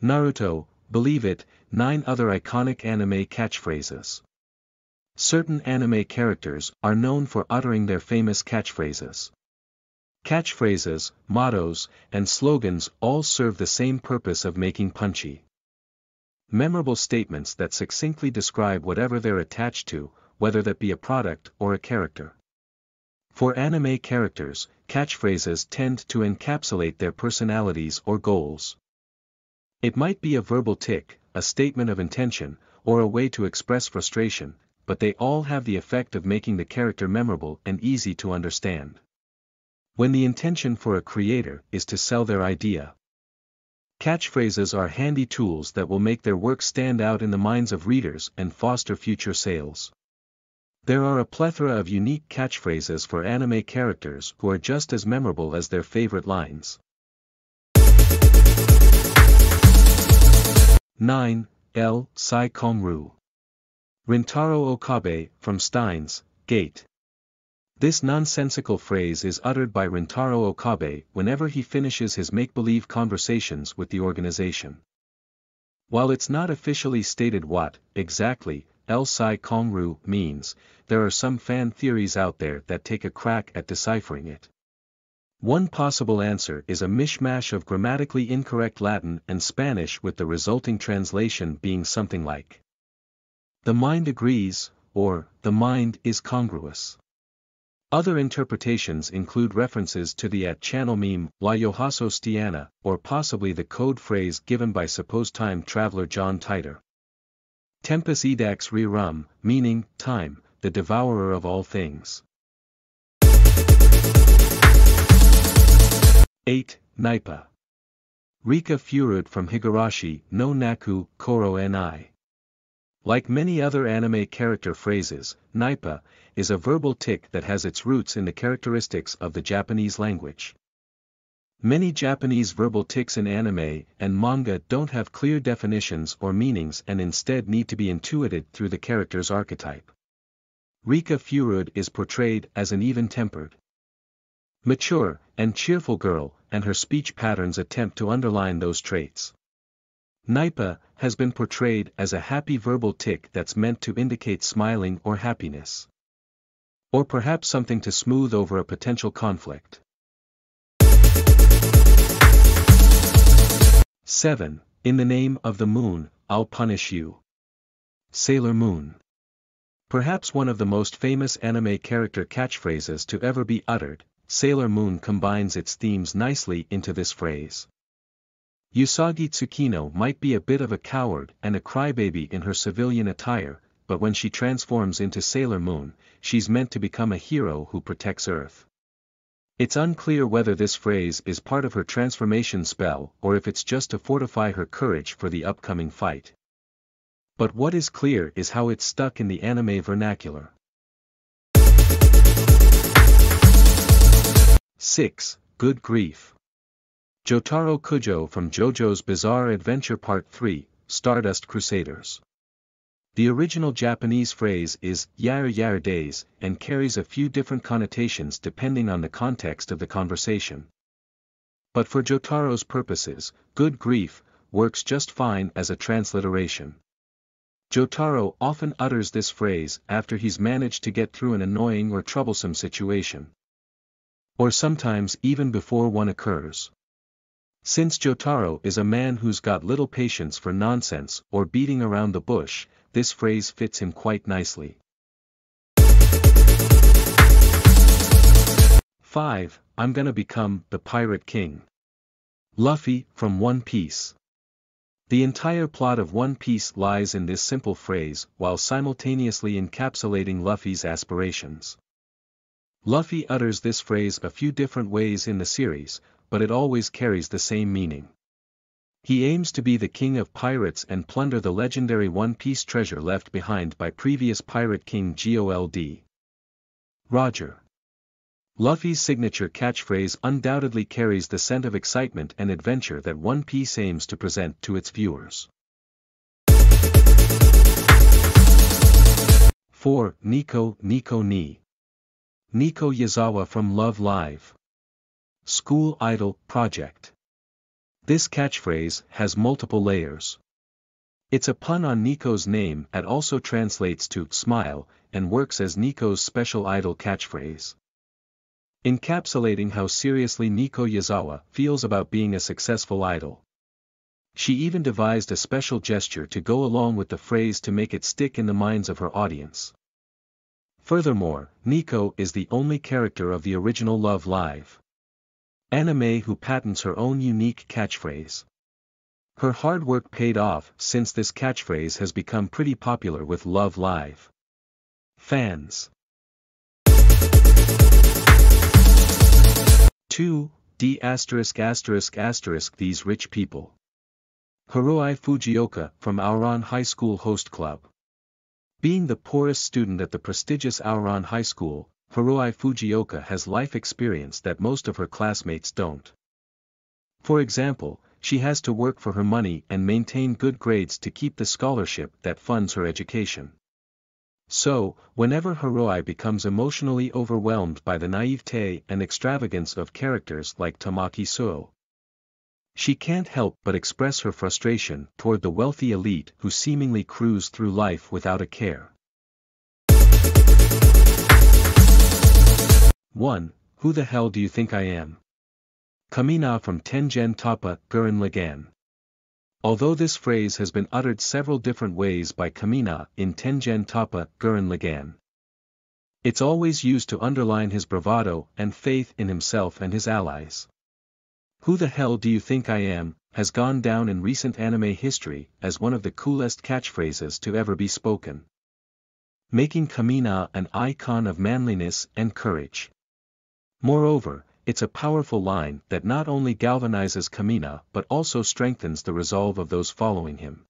Naruto, Believe It, 9 other iconic anime catchphrases. Certain anime characters are known for uttering their famous catchphrases. Catchphrases, mottos, and slogans all serve the same purpose of making punchy, memorable statements that succinctly describe whatever they're attached to, whether that be a product or a character. For anime characters, catchphrases tend to encapsulate their personalities or goals. It might be a verbal tick, a statement of intention, or a way to express frustration, but they all have the effect of making the character memorable and easy to understand. When the intention for a creator is to sell their idea, catchphrases are handy tools that will make their work stand out in the minds of readers and foster future sales. There are a plethora of unique catchphrases for anime characters who are just as memorable as their favorite lines. 9. L. Sai Kongru. Rintaro Okabe, from Steins Gate. This nonsensical phrase is uttered by Rintaro Okabe whenever he finishes his make-believe conversations with the organization. While it's not officially stated what, exactly, El Sai Kongru means, there are some fan theories out there that take a crack at deciphering it. One possible answer is a mishmash of grammatically incorrect Latin and Spanish, with the resulting translation being something like "the mind agrees," or "the mind is congruous." Other interpretations include references to the @channel meme, La Yohaso Stiana, or possibly the code phrase given by supposed time traveler John Titor. Tempus edax rerum, meaning, time, the devourer of all things. 8. Naipa. Rika Furud, from Higurashi no Naku Koro ni. Like many other anime character phrases, Naipa is a verbal tick that has its roots in the characteristics of the Japanese language. Many Japanese verbal tics in anime and manga don't have clear definitions or meanings and instead need to be intuited through the character's archetype. Rika Furud is portrayed as an even-tempered, mature, and cheerful girl, and her speech patterns attempt to underline those traits. Naipa has been portrayed as a happy verbal tick that's meant to indicate smiling or happiness, or perhaps something to smooth over a potential conflict. 7. In the name of the moon, I'll punish you. Sailor Moon. Perhaps one of the most famous anime character catchphrases to ever be uttered, Sailor Moon combines its themes nicely into this phrase. Usagi Tsukino might be a bit of a coward and a crybaby in her civilian attire, but when she transforms into Sailor Moon, she's meant to become a hero who protects Earth. It's unclear whether this phrase is part of her transformation spell or if it's just to fortify her courage for the upcoming fight. But what is clear is how it's stuck in the anime vernacular. 6. Good grief. Jotaro Kujo, from JoJo's Bizarre Adventure Part 3, Stardust Crusaders. The original Japanese phrase is "yare yare days" and carries a few different connotations depending on the context of the conversation. But for Jotaro's purposes, good grief works just fine as a transliteration. Jotaro often utters this phrase after he's managed to get through an annoying or troublesome situation, or sometimes even before one occurs. Since Jotaro is a man who's got little patience for nonsense or beating around the bush, this phrase fits him quite nicely. 5. I'm gonna become the Pirate King. Luffy, from One Piece. The entire plot of One Piece lies in this simple phrase, while simultaneously encapsulating Luffy's aspirations. Luffy utters this phrase a few different ways in the series, but it always carries the same meaning. He aims to be the king of pirates and plunder the legendary One Piece treasure left behind by previous Pirate King Gold. Roger. Luffy's signature catchphrase undoubtedly carries the scent of excitement and adventure that One Piece aims to present to its viewers. 4. Nico ni. Nico Yazawa, from Love Live! School Idol Project. This catchphrase has multiple layers. It's a pun on Nico's name that also translates to smile, and works as Nico's special idol catchphrase. Encapsulating how seriously Nico Yazawa feels about being a successful idol. She even devised a special gesture to go along with the phrase to make it stick in the minds of her audience. Furthermore, Nico is the only character of the original Love Live anime who patents her own unique catchphrase. Her hard work paid off since this catchphrase has become pretty popular with Love Live fans. 2. These rich people. Hiroi Fujioka from Aoran High School Host Club. Being the poorest student at the prestigious Aoran High School, Hiroi Fujioka has life experience that most of her classmates don't. For example, she has to work for her money and maintain good grades to keep the scholarship that funds her education. So, whenever Hiroi becomes emotionally overwhelmed by the naivete and extravagance of characters like Tamaki Suo, she can't help but express her frustration toward the wealthy elite who seemingly cruise through life without a care. 1. Who the hell do you think I am? Kamina from Tengen Toppa Gurren Lagann. Although this phrase has been uttered several different ways by Kamina in Tengen Toppa Gurren Lagann, it's always used to underline his bravado and faith in himself and his allies. Who the hell do you think I am, has gone down in recent anime history as one of the coolest catchphrases to ever be spoken, making Kamina an icon of manliness and courage. Moreover, it's a powerful line that not only galvanizes Kamina but also strengthens the resolve of those following him.